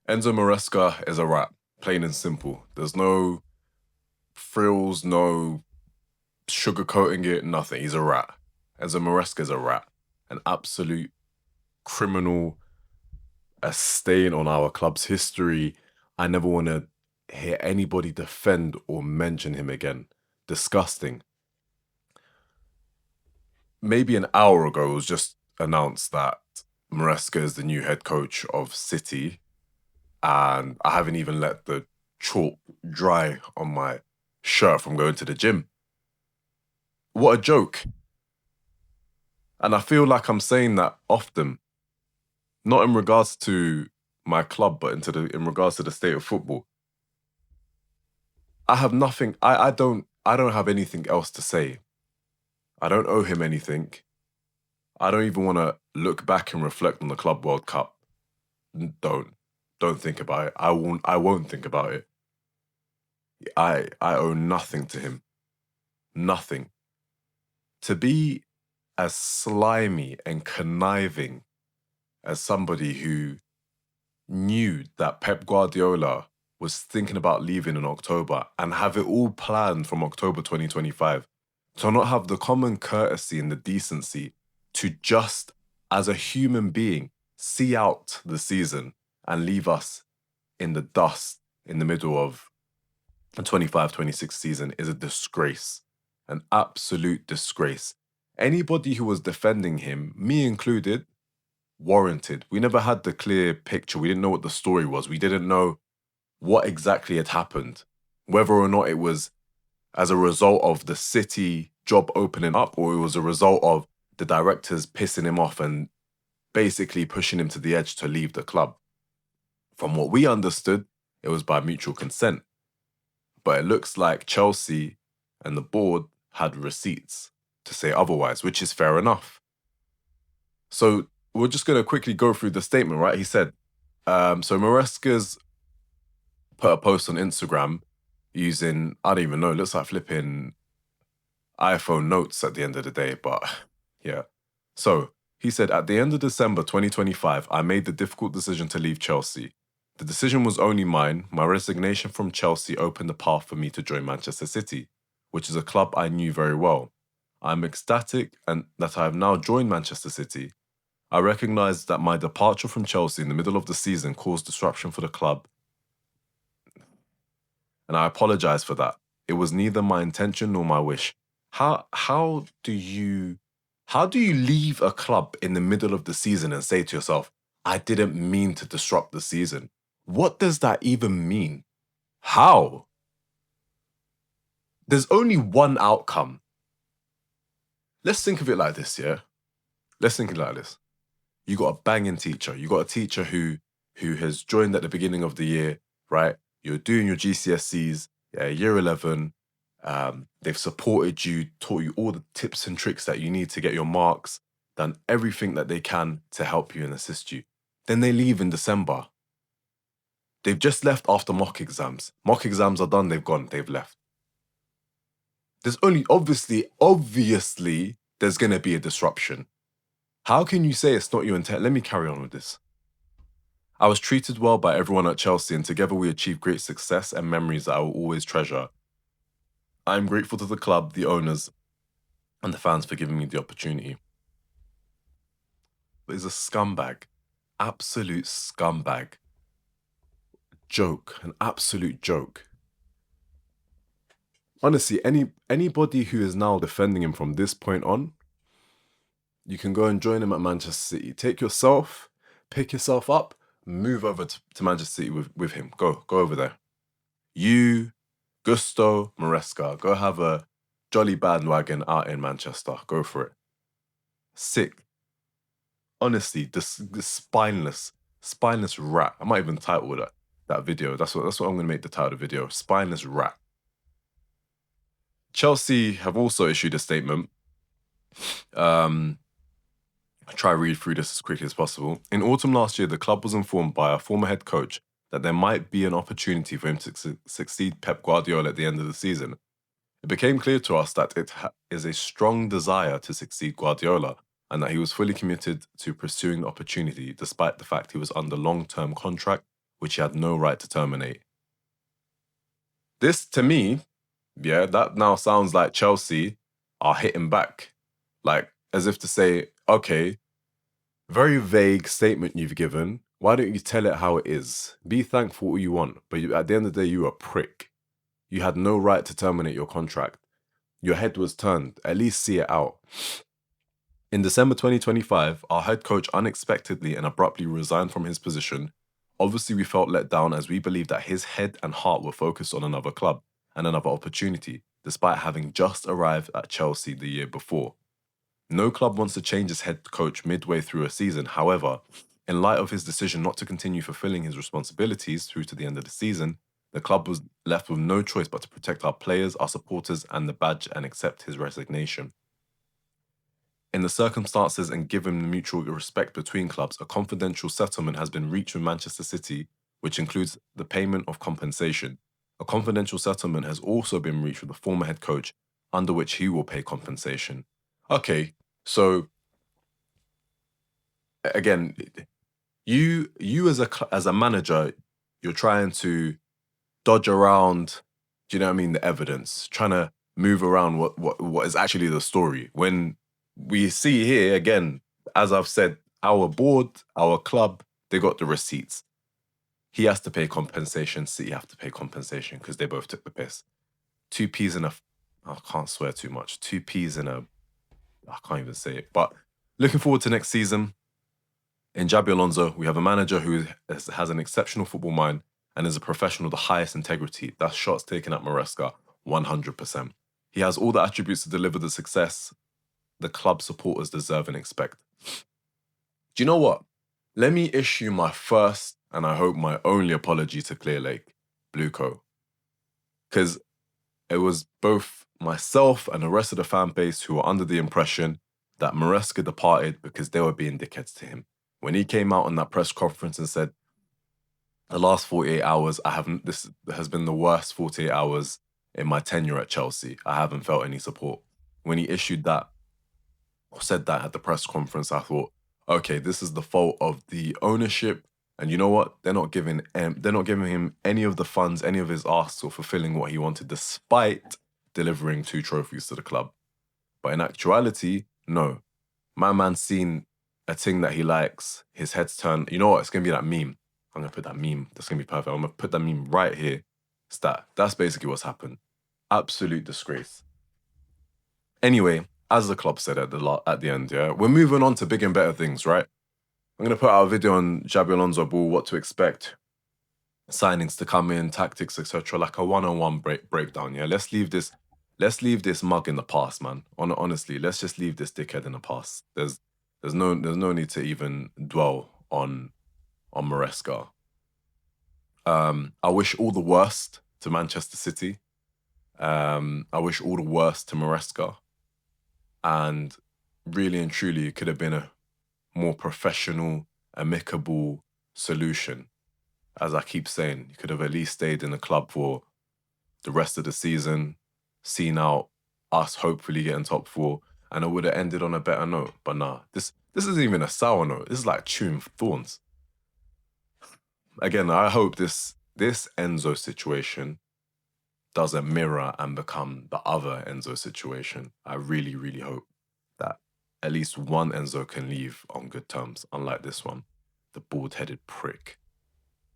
Enzo Maresca is a rat, plain and simple. There's no frills, no sugarcoating it, nothing. He's a rat. Enzo Maresca is a rat. An absolute criminal, a stain on our club's history. I never want to hear anybody defend or mention him again. Disgusting. Maybe an hour ago, it was just announced that Maresca is the new head coach of City, and I haven't even let the chalk dry on my shirt from going to the gym. What a joke. And I feel like I'm saying that often, not in regards to my club, but in regards to the state of football. I have nothing, I don't have anything else to say. I don't owe him anything. I don't even want to look back and reflect on the Club World Cup. Don't think about it. I won't think about it. I owe nothing to him. Nothing. To be as slimy and conniving as somebody who knew that Pep Guardiola was thinking about leaving in October and have it all planned from October 2025, to not have the common courtesy and the decency to just, as a human being, see out the season and leave us in the dust in the middle of the 25-26 season is a disgrace. An absolute disgrace. Anybody who was defending him, me included, warranted. We never had the clear picture. We didn't know what the story was. We didn't know what exactly had happened. Whether or not it was as a result of the City job opening up, or it was a result of the directors pissing him off and basically pushing him to the edge to leave the club. From what we understood, it was by mutual consent. But it looks like Chelsea and the board had receipts to say otherwise, which is fair enough. So we're just going to quickly go through the statement, right? He said, so Maresca's put a post on Instagram using, I don't even know, it looks like flipping iPhone notes at the end of the day, but yeah. So he said, at the end of December 2025, I made the difficult decision to leave Chelsea. The decision was only mine. My resignation from Chelsea opened the path for me to join Manchester City, which is a club I knew very well. I'm ecstatic and that I have now joined Manchester City. I recognise that my departure from Chelsea in the middle of the season caused disruption for the club, and I apologise for that. It was neither my intention nor my wish. How do you leave a club in the middle of the season and say to yourself, I didn't mean to disrupt the season? What does that even mean? How? There's only one outcome. Let's think of it like this, yeah? Let's think of it like this. You got a banging teacher. You got a teacher who has joined at the beginning of the year, right? You're doing your GCSEs, year 11. They've supported you, taught you all the tips and tricks that you need to get your marks, done everything that they can to help you and assist you. Then they leave in December. They've just left after mock exams. Mock exams are done, they've gone, they've left. There's only, obviously, there's going to be a disruption. How can you say it's not your intent? Let me carry on with this. I was treated well by everyone at Chelsea, and together we achieved great success and memories that I will always treasure. I am grateful to the club, the owners, and the fans for giving me the opportunity. But he's a scumbag. Absolute scumbag. Joke. An absolute joke. Honestly, anybody who is now defending him from this point on, you can go and join him at Manchester City. Pick yourself up, move over to Manchester City with him. Go over there. You, Gusto, Maresca, go have a jolly bandwagon out in Manchester. Go for it. Sick. Honestly, this spineless rat. I might even title that video. That's what I'm going to make the title of the video. Spineless rat. Chelsea have also issued a statement. I'll try to read through this as quickly as possible. In autumn last year, the club was informed by our former head coach that there might be an opportunity for him to succeed Pep Guardiola at the end of the season. It became clear to us that it is a strong desire to succeed Guardiola and that he was fully committed to pursuing the opportunity despite the fact he was under long-term contract which he had no right to terminate. This, to me, yeah, that now sounds like Chelsea are hitting back. Like, as if to say, okay, very vague statement you've given. Why don't you tell it how it is? Be thankful all you want, but at the end of the day, you're a prick. You had no right to terminate your contract. Your head was turned. At least see it out. In December 2025, our head coach unexpectedly and abruptly resigned from his position. Obviously, we felt let down as we believed that his head and heart were focused on another club and another opportunity, despite having just arrived at Chelsea the year before. No club wants to change its head coach midway through a season. However, in light of his decision not to continue fulfilling his responsibilities through to the end of the season, the club was left with no choice but to protect our players, our supporters, and the badge and accept his resignation. In the circumstances and given the mutual respect between clubs, a confidential settlement has been reached with Manchester City, which includes the payment of compensation. A confidential settlement has also been reached with the former head coach, under which he will pay compensation. Okay, so again, you as a manager, you're trying to dodge around, do you know what I mean, the evidence, trying to move around what is actually the story. When we see here, again, as I've said, our board, our club, they got the receipts. He has to pay compensation, City have to pay compensation because they both took the piss. Two peas in a, I can't swear too much, two peas in a, I can't even say it. But looking forward to next season. In Xabi Alonso, we have a manager who has an exceptional football mind and is a professional of the highest integrity. That's shots taken at Maresca, 100%. He has all the attributes to deliver the success the club supporters deserve and expect. Do you know what? Let me issue my first, and I hope my only apology to Clear Lake, Blueco. Because it was both myself and the rest of the fan base who were under the impression that Maresca departed because they were being dickheads to him. When he came out on that press conference and said, the last 48 hours, this has been the worst 48 hours in my tenure at Chelsea. I haven't felt any support. When he issued that, or said that at the press conference, I thought, okay, this is the fault of the ownership. And you know what? They're not giving him any of the funds, any of his asks, or fulfilling what he wanted, despite delivering 2 trophies to the club. But in actuality, no. My man's seen a thing that he likes, his head's turned. You know what? It's going to be that meme. I'm going to put that meme. That's going to be perfect. I'm going to put that meme right here. It's that. That's basically what's happened. Absolute disgrace. Anyway, as the club said at the end, yeah, we're moving on to big and better things, right? I'm going to put out a video on Xabi Alonso ball, what to expect, signings to come in, tactics, etc., like a one-on-one breakdown, yeah? Let's leave this mug in the past, man. Honestly, let's just leave this dickhead in the past. There's no need to even dwell on Maresca. I wish all the worst to Manchester City. I wish all the worst to Maresca. And really and truly, it could have been a more professional, amicable solution. As I keep saying, you could have at least stayed in the club for the rest of the season, seen out us hopefully getting top 4, and it would have ended on a better note. But nah, this isn't even a sour note. This is like chewing thorns. Again, I hope this ENZO situation doesn't mirror and become the other ENZO situation. I really, really hope that at least one ENZO can leave on good terms, unlike this one, the bald-headed prick.